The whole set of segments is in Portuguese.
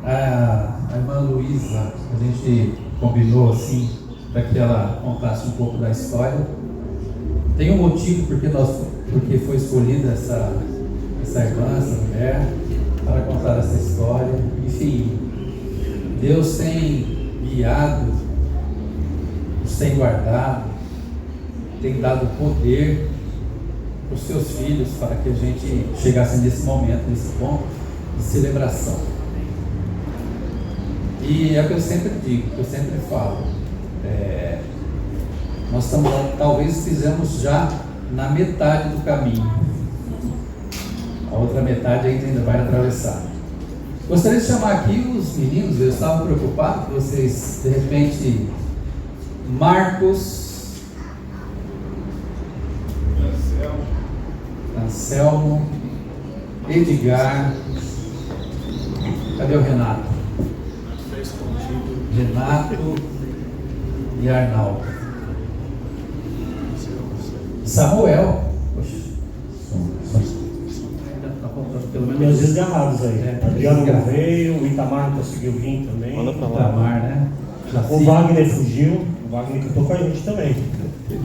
A irmã Luísa, a gente combinou assim, para que ela contasse um pouco da história. Tem um motivo porque foi escolhida essa irmã, essa mulher, para contar essa história. Enfim, Deus tem guiado, nos tem guardado, tem dado poder para os seus filhos para que a gente chegasse nesse momento, nesse ponto de celebração. E é o que eu sempre digo, que eu sempre falo. Nós talvez fizemos já na metade do caminho. A outra metade ainda vai atravessar. Gostaria de chamar aqui os meninos. Eu estava preocupado que vocês, de repente, Marcos, Anselmo, Edgar, cadê o Renato? Renato e Arnaldo. Samuel. Poxa. Está faltando pelo menos. Meus desgarrados aí. Adriano não veio, o Itamar não conseguiu vir também. Manda pra lá. Itamar, né? O Wagner fugiu. O Wagner cantou com a gente também.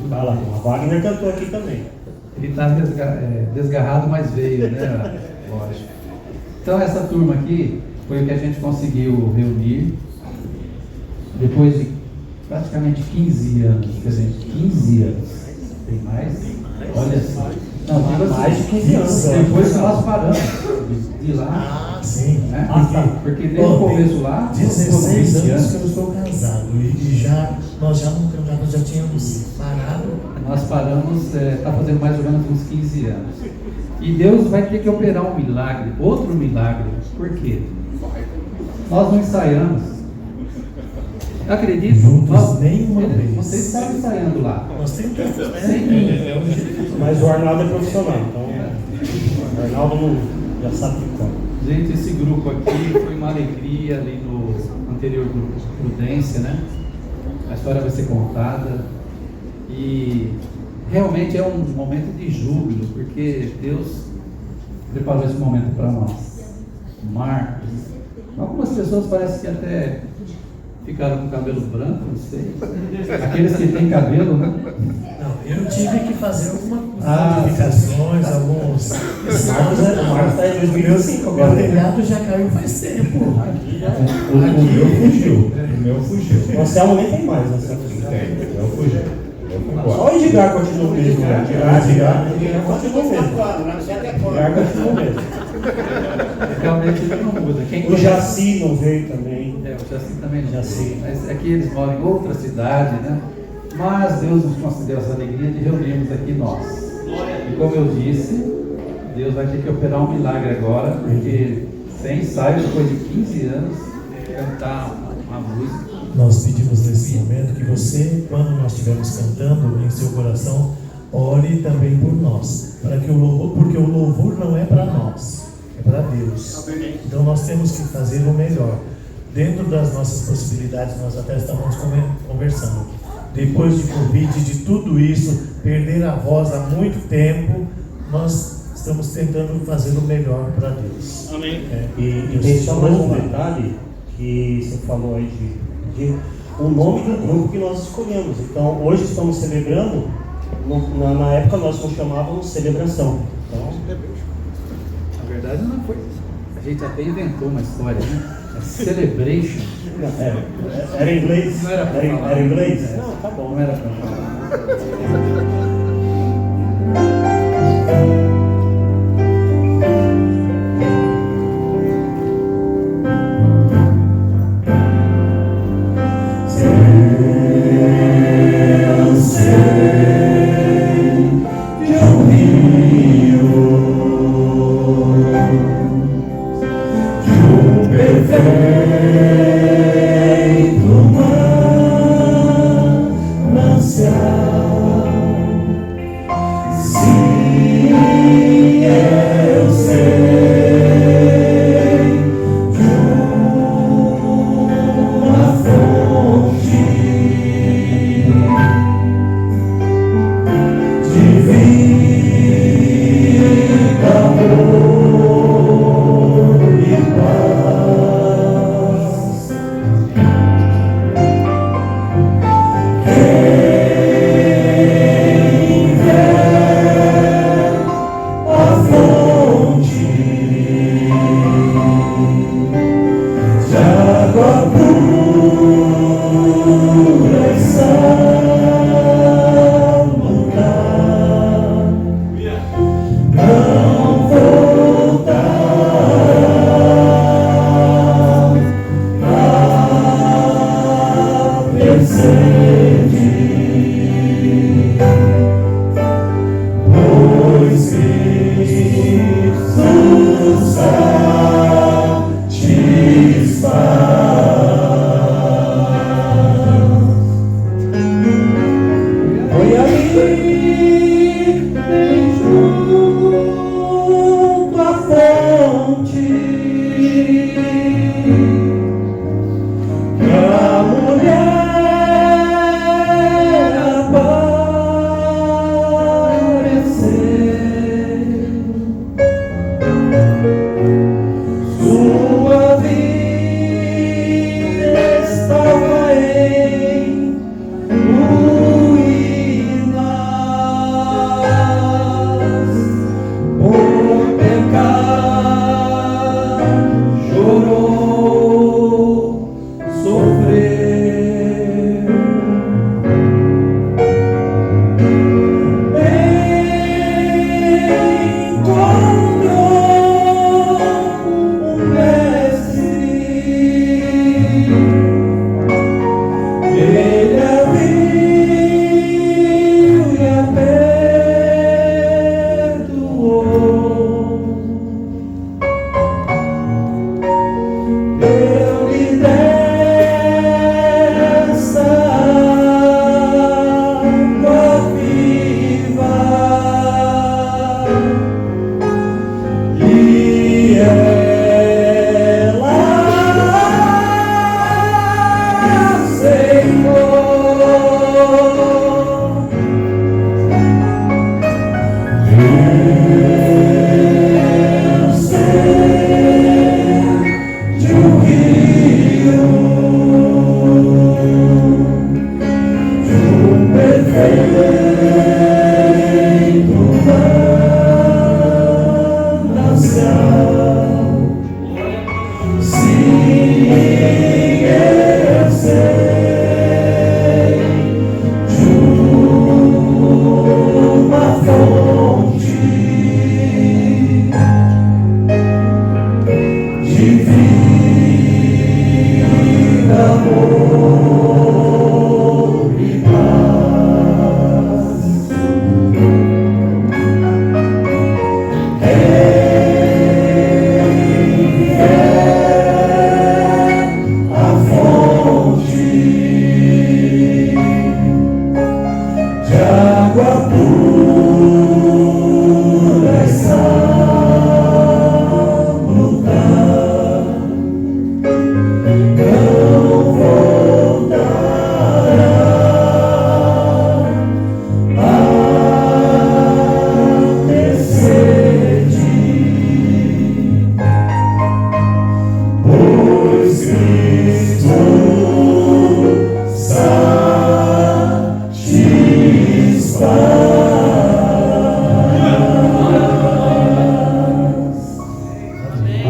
Vai lá, o Wagner cantou aqui também. Ele está desgarrado, mas veio, né? Lógico. Então essa turma aqui foi o que a gente conseguiu reunir depois de praticamente 15 anos. Quer dizer, 15 anos. Tem mais? Olha só. Não, mais de 15 anos. Depois que nós paramos de lá. Ah, sim. Né? Porque desde o começo lá, 16 anos que eu estou casado. E nós já tínhamos parado. Nós paramos, está fazendo mais ou menos uns 15 anos. E Deus vai ter que operar um milagre, outro milagre. Por quê? Nós não ensaiamos. Acredito, nenhuma vez. Vocês estavam ensaiando lá. Nós tentamos, Mas o Arnaldo é profissional, então o Arnaldo já sabe de como. Gente, esse grupo aqui foi uma alegria ali no anterior grupo Prudência, né? A história vai ser contada e realmente é um momento de júbilo, porque Deus preparou esse momento para nós. Marcos, algumas pessoas parecem que até ficaram com cabelo branco, não sei. Aqueles que têm cabelo, né? Não, eu tive que fazer algumas modificações, alguns. O Marcos está em 2005 O agora. telhado já caiu faz tempo. O meu fugiu. O Anselmo nem tem mais, né? Tem, eu fugi. Só o Edgar continua o mesmo. Edgar continua o mesmo. Edgar continua o mesmo. Realmente ele não muda. O Jaci não veio também. O Jaci também não Jaci. veio. Mas aqui eles moram em outra cidade, né? Mas Deus nos concedeu essa alegria de reunirmos aqui nós. E como eu disse, Deus vai ter que operar um milagre agora, porque sem ensaio, depois de 15 anos, cantar uma música. Nós pedimos nesse momento que você, quando nós estivermos cantando em seu coração, ore também por nós, para que o louvor, porque o louvor não é para nós, é para Deus. Então nós temos que fazer o melhor. Dentro das nossas possibilidades, nós até estamos conversando. Depois de Covid, de tudo isso, perder a voz há muito tempo, nós estamos tentando fazer o melhor para Deus. Amém. E tem só mais um detalhe que você falou aí de o nome do grupo que nós escolhemos. Então, hoje estamos celebrando, na época nós não chamávamos celebração. Então, Na verdade não foi. A gente até inventou uma história, né? É celebration. era em inglês? Não era pra falar. Era em inglês? Não, tá bom. Não era pra falar.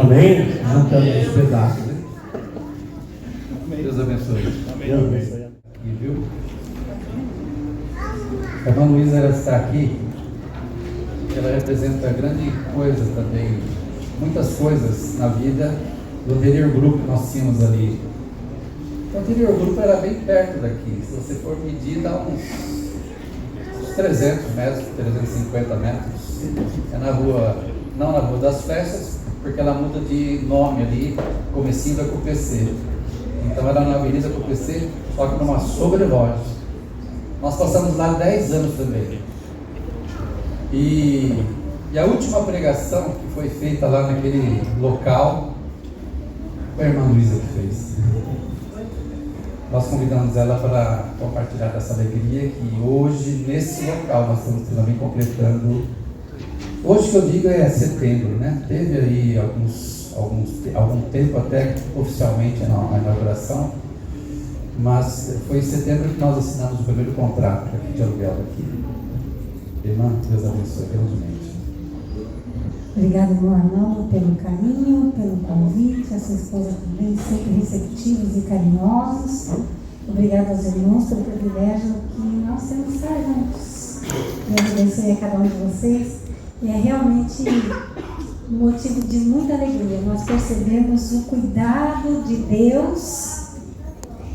Amém? Juntando os pedaços, né? Deus abençoe. Deus abençoe. E viu? A irmã Luísa, ela está aqui, ela representa grande coisa também, muitas coisas na vida do anterior grupo que nós tínhamos ali. O anterior grupo era bem perto daqui, se você for medir, dá uns 300 metros, 350 metros. É na rua, não na Rua das Festas, porque ela muda de nome ali, comecinho da CUPC. Então era na Avenida CUPC, só que numa sobreloja. Nós passamos lá 10 anos também. E a última pregação que foi feita lá naquele local, foi a irmã Luísa que fez. Nós convidamos ela para compartilhar dessa alegria que hoje, nesse local, nós estamos também completando. Hoje que eu digo é setembro, né? Teve aí algum tempo até oficialmente a inauguração, mas foi em setembro que nós assinamos o primeiro contrato de aluguel daqui. Irmã, Deus abençoe grandemente. Obrigada, irmão Arnaldo, pelo carinho, pelo convite, a sua esposa também, sempre receptivos e carinhosos. Obrigada aos irmãos pelo privilégio que nós temos de estar juntos. Deus abençoe a cada um de vocês. E é realmente um motivo de muita alegria. Nós percebemos o cuidado de Deus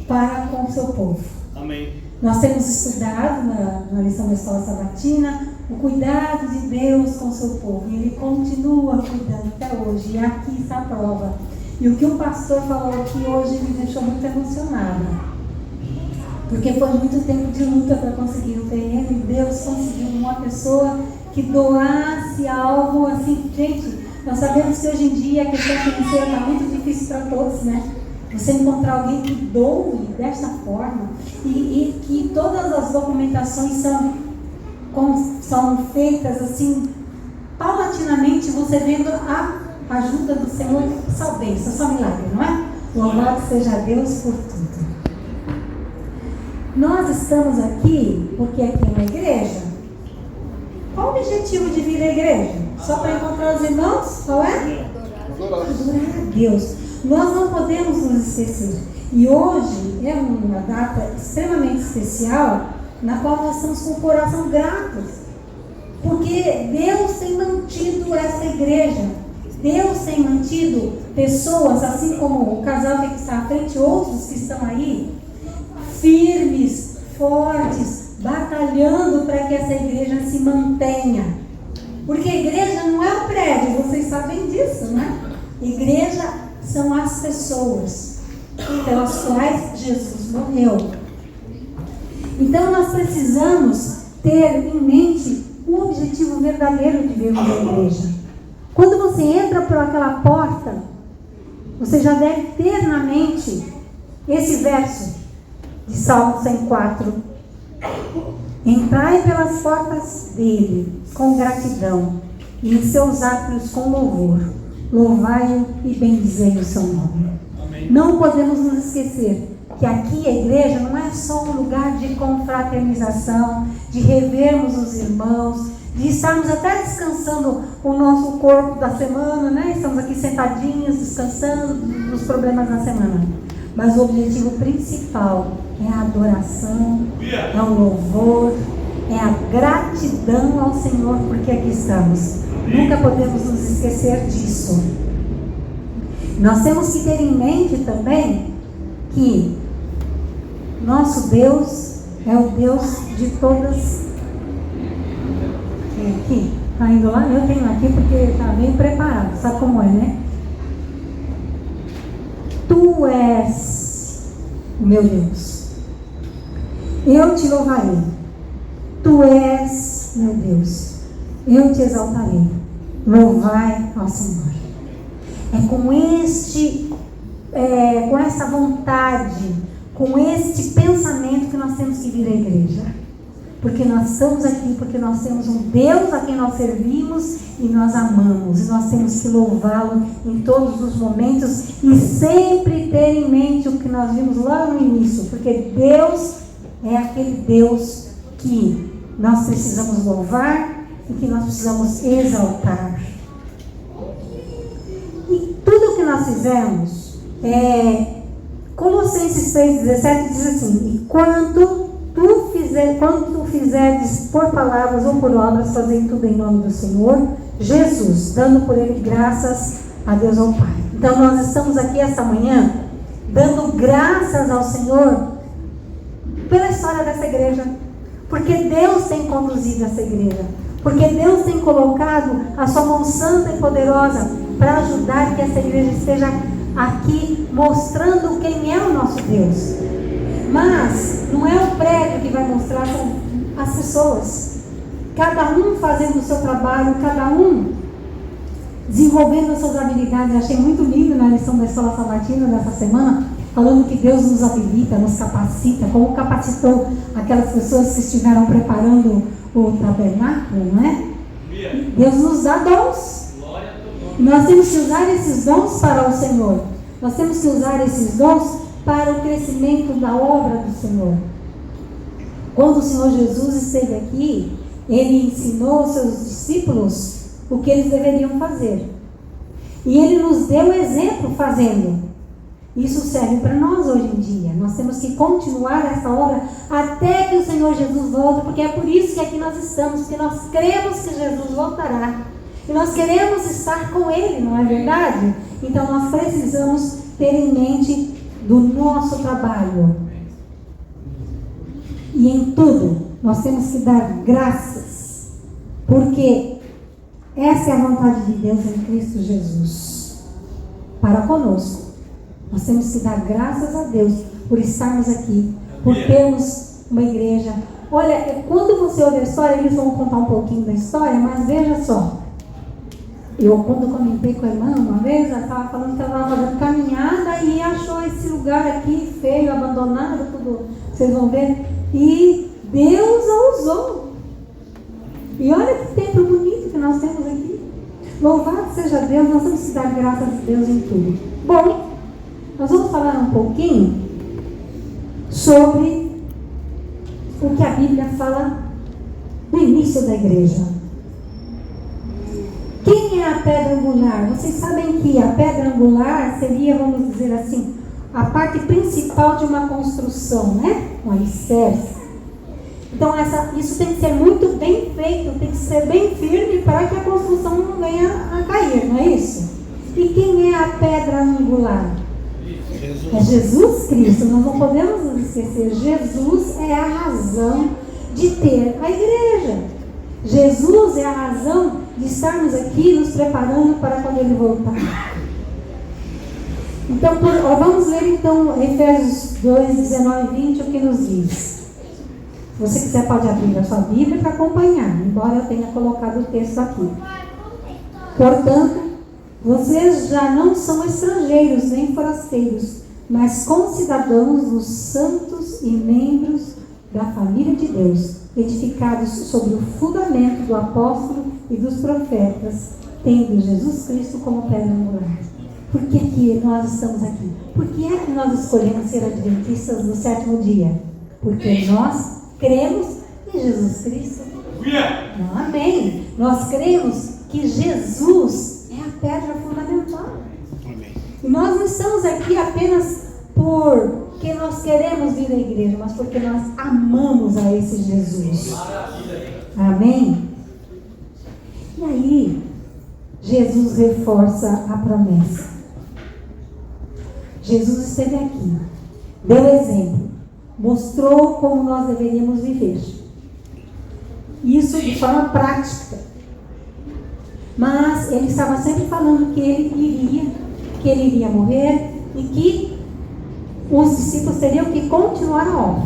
para com o seu povo. Amém. Nós temos estudado na lição da Escola Sabatina o cuidado de Deus com o seu povo. E Ele continua cuidando até hoje. E aqui está a prova. E o que o pastor falou aqui hoje me deixou muito emocionada. Porque foi muito tempo de luta para conseguir o terreno. E Deus conseguiu uma pessoa que doasse algo assim. Gente, nós sabemos que hoje em dia a questão financeira está muito difícil para todos, né? Você encontrar alguém que doe desta forma e que todas as documentações são feitas assim, paulatinamente, você vendo a ajuda do Senhor, só bênção, só milagre, não é? Louvado seja Deus por tudo. Nós estamos aqui porque aqui é uma igreja. Qual o objetivo de vir à igreja? Só para encontrar os irmãos? Qual é? Adorar a Deus. Nós não podemos nos esquecer. E hoje é uma data extremamente especial, na qual nós estamos com o coração gratos. Porque Deus tem mantido essa igreja. Deus tem mantido pessoas, assim como o casal que está à frente, outros que estão aí, firmes, fortes, batalhando para que essa igreja se mantenha. Porque a igreja não é um prédio, vocês sabem disso, né? Igreja são as pessoas pelas quais Jesus morreu. Então nós precisamos ter em mente o objetivo verdadeiro de vermos a igreja. Quando você entra por aquela porta, você já deve ter na mente esse verso de Salmo 104. Entrai pelas portas dele com gratidão e em seus átrios com louvor. Louvai-o e bendizei o seu nome. Amém. Não podemos nos esquecer que aqui a igreja não é só um lugar de confraternização, de revermos os irmãos, de estarmos até descansando o nosso corpo da semana, né? Estamos aqui sentadinhos, descansando dos problemas da semana. Mas o objetivo principal é a adoração, é o louvor, é a gratidão ao Senhor, porque aqui estamos. Nunca podemos nos esquecer disso. Nós temos que ter em mente também que nosso Deus é o Deus de todas. Tem aqui? Está indo lá? Eu tenho aqui porque está bem preparado. Sabe como é, né? Tu és o meu Deus. Eu te louvarei. Tu és meu Deus. Eu te exaltarei. Louvai ao Senhor. É com essa vontade, com este pensamento que nós temos que vir à igreja. Porque nós estamos aqui, porque nós temos um Deus a quem nós servimos e nós amamos. E nós temos que louvá-lo em todos os momentos e sempre ter em mente o que nós vimos lá no início. Porque Deus é aquele Deus que nós precisamos louvar e que nós precisamos exaltar. E tudo o que nós fizemos, Colossenses 3,17 diz assim: e quanto tu fizeres por palavras ou por obras, fazei tudo em nome do Senhor Jesus, dando por ele graças a Deus ao Pai. Então nós estamos aqui esta manhã dando graças ao Senhor pela história dessa igreja, porque Deus tem conduzido essa igreja, porque Deus tem colocado a sua mão santa e poderosa para ajudar que essa igreja esteja aqui mostrando quem é o nosso Deus. Mas não é o prédio que vai mostrar, são as pessoas, cada um fazendo o seu trabalho, cada um desenvolvendo as suas habilidades. Eu achei muito lindo na lição da Escola Sabatina dessa semana, falando que Deus nos habilita, nos capacita, como capacitou aquelas pessoas que estiveram preparando o tabernáculo, não é? Deus nos dá dons. E nós temos que usar esses dons para o Senhor. Nós temos que usar esses dons para o crescimento da obra do Senhor. Quando o Senhor Jesus esteve aqui, Ele ensinou aos seus discípulos o que eles deveriam fazer. E Ele nos deu exemplo fazendo. Isso serve para nós hoje em dia. Nós temos que continuar essa obra até que o Senhor Jesus volte, porque é por isso que aqui nós estamos, porque nós cremos que Jesus voltará. E nós queremos estar com Ele, não é verdade? Então nós precisamos ter em mente do nosso trabalho. E em tudo nós temos que dar graças, porque essa é a vontade de Deus em Cristo Jesus para conosco. Nós temos que dar graças a Deus por estarmos aqui, por termos uma igreja. Olha, quando você ouve a história, eles vão contar um pouquinho da história, mas veja só. Eu, quando comentei com a irmã uma vez, ela estava falando que ela estava fazendo caminhada e achou esse lugar aqui feio, abandonado, tudo, vocês vão ver. E Deus a usou. E olha que templo bonito que nós temos aqui. Louvado seja Deus, nós temos que dar graças a Deus em tudo. Bom, nós vamos falar um pouquinho sobre o que a Bíblia fala no início da igreja. Quem é a pedra angular? Vocês sabem que a pedra angular seria, vamos dizer assim, a parte principal de uma construção, né? Um alicerce. Então isso tem que ser muito bem feito, tem que ser bem firme para que a construção não venha a cair, não é isso? E quem é a pedra angular? É Jesus Cristo. Nós não podemos nos esquecer. Jesus é a razão de ter a igreja. Jesus é a razão de estarmos aqui nos preparando para quando Ele voltar. Então, vamos ler então Efésios 2, 19 e 20, o que nos diz. Se você quiser pode abrir a sua Bíblia para acompanhar, embora eu tenha colocado o texto aqui. Portanto, vocês já não são estrangeiros nem forasteiros, mas concidadãos dos santos e membros da família de Deus, edificados sobre o fundamento do apóstolo e dos profetas, tendo Jesus Cristo como pedra angular. Por que nós estamos aqui? Por que é que nós escolhemos ser adventistas do sétimo dia? Porque nós cremos em Jesus Cristo. Amém. Nós cremos que Jesus é a pedra fundamental. E nós não estamos aqui apenas porque nós queremos vir à igreja, mas porque nós amamos a esse Jesus. Amém? E aí, Jesus reforça a promessa. Jesus esteve aqui, deu exemplo, mostrou como nós deveríamos viver. Isso de forma prática. Mas ele estava sempre falando que ele iria morrer e que os discípulos teriam que continuar a obra.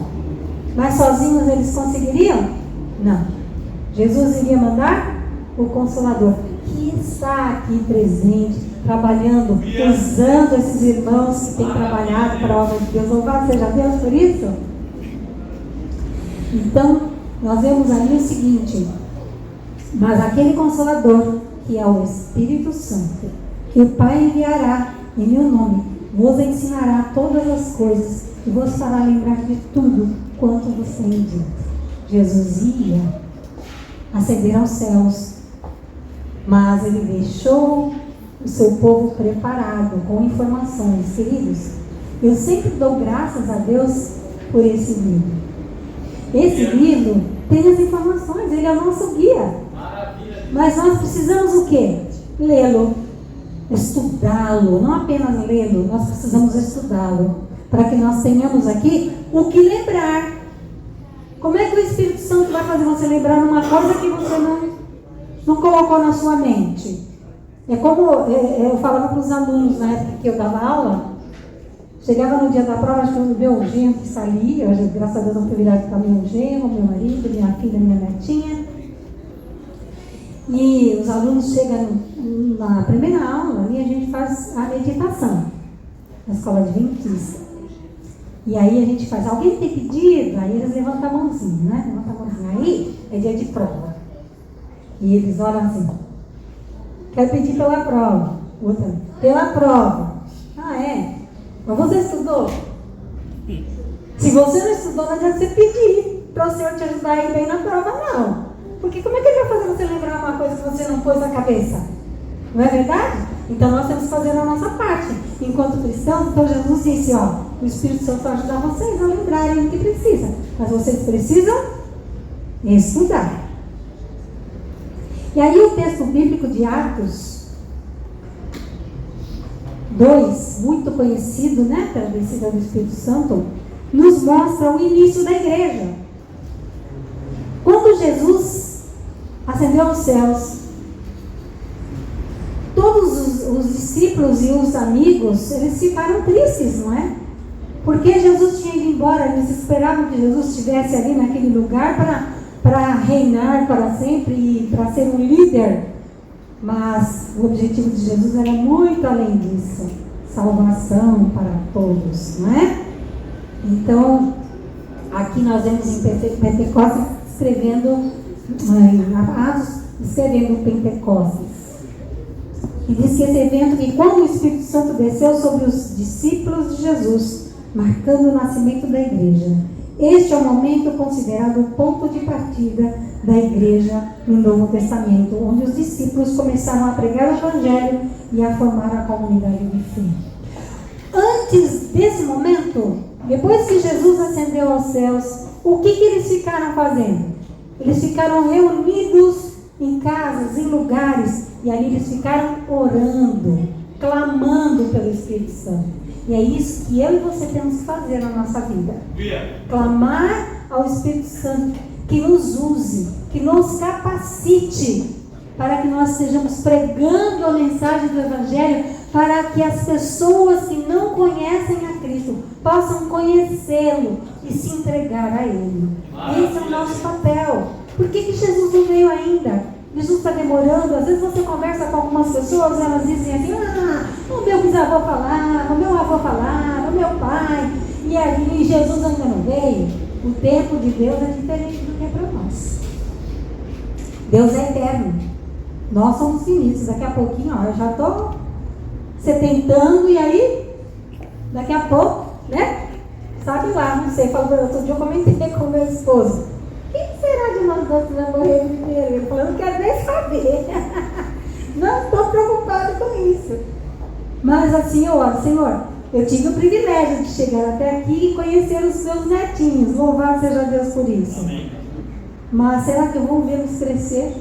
Mas sozinhos eles conseguiriam? Não. Jesus iria mandar o Consolador, que está aqui presente, trabalhando, usando esses irmãos que têm trabalhado para a obra de Deus. Louvado seja Deus por isso. Então, nós vemos ali o seguinte: mas aquele Consolador, que é o Espírito Santo, que o Pai enviará em meu nome, vos ensinará todas as coisas e vos fará lembrar de tudo quanto vos tenho dito. Jesus ia ascender aos céus, mas ele deixou o seu povo preparado com informações. Queridos, eu sempre dou graças a Deus por esse livro. Esse livro tem as informações, ele é o nosso guia. Mas nós precisamos o quê? Lê-lo, estudá-lo, não apenas lê-lo, nós precisamos estudá-lo, para que nós tenhamos aqui o que lembrar. Como é que o Espírito Santo vai fazer você lembrar uma coisa que você não colocou na sua mente? É como eu falava para os alunos na época que eu dava aula, chegava no dia da prova, acho que o meu genro que saía, graças a Deus não fui virado para meu genro, meu marido, minha filha, minha netinha. E os alunos chegam na primeira aula e a gente faz a meditação na escola adventista. E aí a gente faz, alguém tem pedido? Aí eles levantam a mãozinha, né? Levantam a mãozinha. Aí é dia de prova. E eles olham assim, quero pedir pela prova. Outra, pela prova. Ah, é? Mas você estudou? Se você não estudou, não adianta você pedir para o Senhor te ajudar a ir bem na prova, não. Porque como é que ele vai fazer você lembrar uma coisa que você não pôs na cabeça? Não é verdade? Então nós temos que fazer a nossa parte. Enquanto cristãos, então Jesus disse, o Espírito Santo vai ajudar vocês a lembrarem o que precisa. Mas vocês precisam estudar. E aí o texto bíblico de Atos 2, muito conhecido, né, pela descida do Espírito Santo, nos mostra o início da igreja. Quando Jesus ascendeu aos céus, todos os discípulos e os amigos, eles ficaram tristes, não é? Porque Jesus tinha ido embora, eles esperavam que Jesus estivesse ali naquele lugar para reinar para sempre e para ser um líder. Mas o objetivo de Jesus era muito além disso, salvação para todos, não é? Então, aqui nós vemos em Pentecostes escrevendo Pentecostes. E diz que esse evento, que quando o Espírito Santo desceu sobre os discípulos de Jesus, marcando o nascimento da igreja. Este é o momento considerado o ponto de partida da igreja no Novo Testamento, onde os discípulos começaram a pregar o Evangelho e a formar a comunidade de fé. Antes desse momento, depois que Jesus ascendeu aos céus, o que eles ficaram fazendo? Eles ficaram reunidos em casas, em lugares, e ali eles ficaram orando, clamando pelo Espírito Santo. E é isso que eu e você temos que fazer na nossa vida. Clamar ao Espírito Santo que nos use, que nos capacite, para que nós estejamos pregando a mensagem do Evangelho, para que as pessoas que não conhecem a Cristo possam conhecê-lo e se entregar a Ele. Esse é o nosso papel. Por que Jesus não veio ainda? Jesus está demorando. Às vezes você conversa com algumas pessoas, elas dizem assim, o meu bisavô falava, o meu avô falava, o meu pai, e Jesus ainda não veio. O tempo de Deus é diferente do que é para nós. Deus é eterno. Nós somos finitos. Daqui a pouquinho, eu já estou setentando, e aí, daqui a pouco, né? Sabe lá, não sei, outro dia eu comentei com o meu esposo. Quem será de nós dois que vai morrer primeiro? Ele falou, eu não quero nem saber. Não estou preocupado com isso. Mas assim eu oro, Senhor, eu tive o privilégio de chegar até aqui e conhecer os seus netinhos. Louvado seja Deus por isso. Amém. Mas será que eu vou vê-los crescer?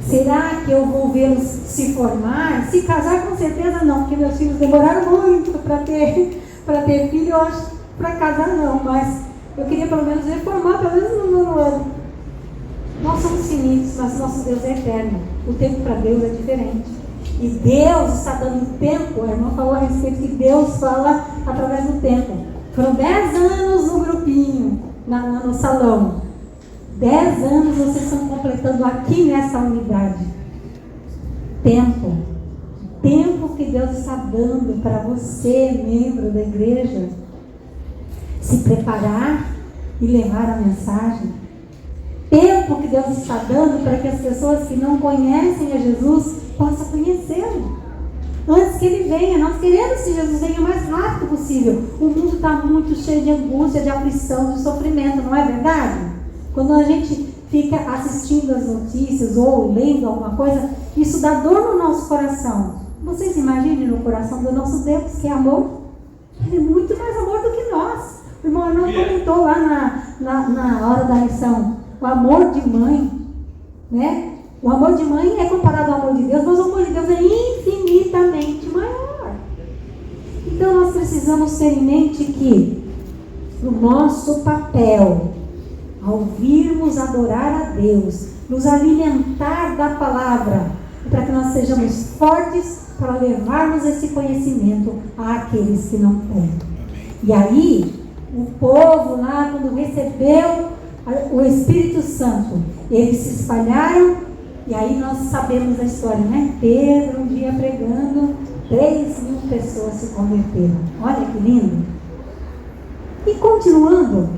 Será que eu vou vê-los se formar? Se casar, com certeza não, porque meus filhos demoraram muito para ter filho. Eu acho que para casar não, mas eu queria pelo menos reformar, pelo menos no nono ano. Nós somos finitos, mas nosso Deus é eterno. O tempo para Deus é diferente. E Deus está dando tempo. A irmã falou a respeito que Deus fala através do tempo. Foram 10 anos no grupinho, no salão. 10 anos vocês estão completando aqui nessa unidade. Tempo. Tempo que Deus está dando para você, membro da igreja, se preparar e levar a mensagem. tempo que Deus está dando para que as pessoas que não conhecem a Jesus possam conhecê-lo. Antes que Ele venha, nós queremos que Jesus venha o mais rápido possível. O mundo está muito cheio de angústia, de aflição, de sofrimento, não é verdade? Quando a gente fica assistindo as notícias ou lendo alguma coisa, isso dá dor no nosso coração. Vocês imaginem no coração do nosso Deus, que é amor? Ele é muito mais amor do que nós. O irmão Arnaldo comentou lá na hora da lição, o amor de mãe, né? O amor de mãe é comparado ao amor de Deus, mas o amor de Deus é infinitamente maior. Então nós precisamos ter em mente que o nosso papel, ao virmos adorar a Deus, nos alimentar da palavra, para que nós sejamos fortes para levarmos esse conhecimento àqueles que não têm. E aí, o povo lá, quando recebeu o Espírito Santo, eles se espalharam. E aí nós sabemos a história, né? Pedro um dia pregando, 3.000 pessoas se converteram. Olha que lindo. E continuando,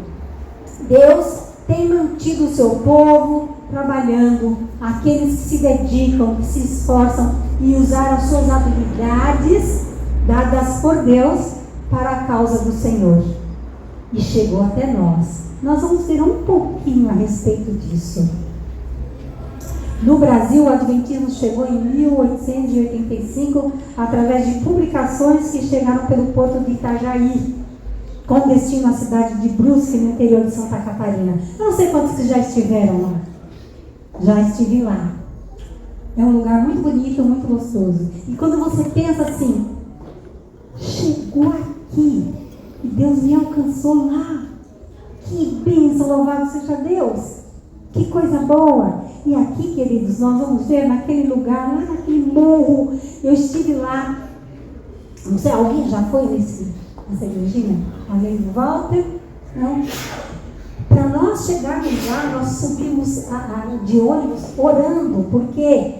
Deus tem mantido o seu povo trabalhando, aqueles que se dedicam, que se esforçam e usaram as suas habilidades dadas por Deus para a causa do Senhor. E chegou até nós. Nós vamos ver um pouquinho a respeito disso. No Brasil, o Adventismo chegou em 1885 através de publicações que chegaram pelo porto de Itajaí, com destino à cidade de Brusque, no interior de Santa Catarina. Eu não sei quantos que já estiveram lá. Já estive lá. É um lugar muito bonito, muito gostoso. E quando você pensa assim, chegou aqui e Deus me alcançou lá. Que bênção, louvado seja Deus. Que coisa boa. E aqui, queridos, nós vamos ver naquele lugar, lá naquele morro. Eu estive lá. Não sei, alguém já foi nessa igrejinha? Além do Walter? Não? Para nós chegarmos lá, nós subimos de ônibus orando, porque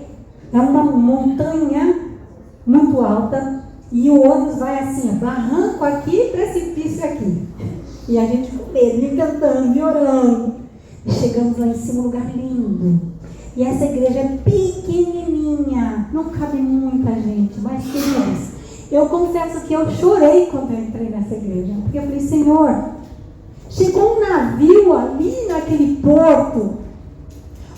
é uma montanha muito alta e o ônibus vai assim, barranco aqui, precipício aqui. E a gente com medo, e cantando, e orando. E chegamos lá em cima, um lugar lindo. E essa igreja é pequenininha, não cabe muita gente, mas queridos, eu confesso que eu chorei quando eu entrei nessa igreja, porque eu falei, Senhor, chegou um navio ali naquele porto,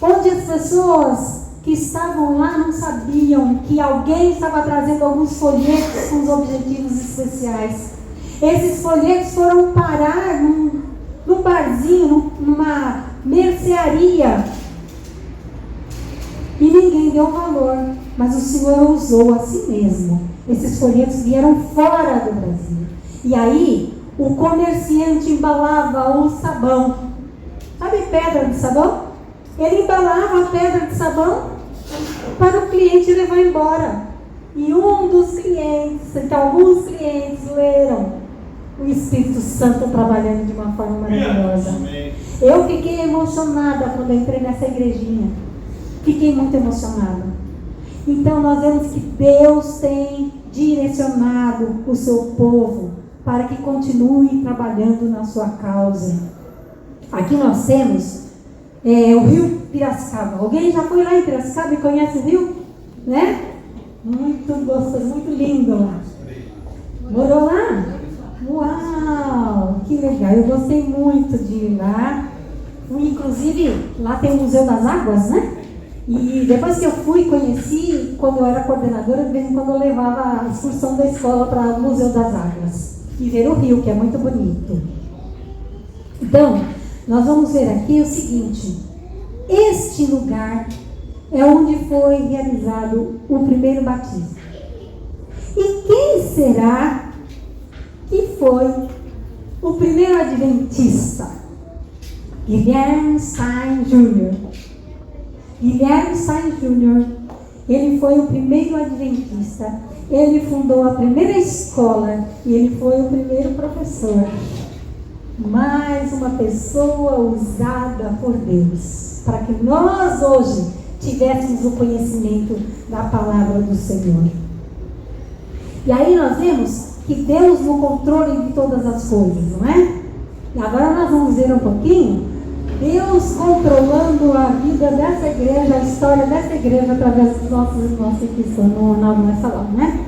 onde as pessoas que estavam lá não sabiam que alguém estava trazendo alguns folhetos com os objetivos especiais. Esses folhetos foram parar num barzinho, numa mercearia, e ninguém deu valor, mas o Senhor usou a si mesmo. Esses folhetos vieram fora do Brasil. E aí, o comerciante embalava o sabão. Sabe pedra de sabão? Ele embalava a pedra de sabão para o cliente levar embora. E um dos clientes, então alguns clientes leram o Espírito Santo trabalhando de uma forma maravilhosa. Eu fiquei emocionada quando entrei nessa igrejinha. Fiquei muito emocionada. Então nós vemos que Deus tem direcionado o seu povo para que continue trabalhando na sua causa. Aqui nós temos o rio Piracicaba. Alguém já foi lá em Piracicaba e conhece o rio? Né? Muito gostoso, muito lindo lá. Morou lá? Uau, que legal. Eu gostei muito de ir lá. Inclusive, lá tem o Museu das Águas, né? E depois que eu fui, conheci, quando eu era coordenadora, de vez em quando eu levava a excursão da escola para o Museu das Águas. E ver o rio, que é muito bonito. Então, nós vamos ver aqui o seguinte. Este lugar é onde foi realizado o primeiro batismo. E quem será que foi o primeiro adventista? Guilherme Stein Jr. Guilherme Stein Jr., ele foi o primeiro adventista, ele fundou a primeira escola e ele foi o primeiro professor. Mais uma pessoa usada por Deus, para que nós hoje tivéssemos o conhecimento da palavra do Senhor. E aí nós vemos que Deus no controle de todas as coisas, não é? E agora nós vamos ver um pouquinho Deus controlando a vida dessa igreja, a história dessa igreja, através dos nossos irmãos que aqui estão no Ronaldo vai falar, né?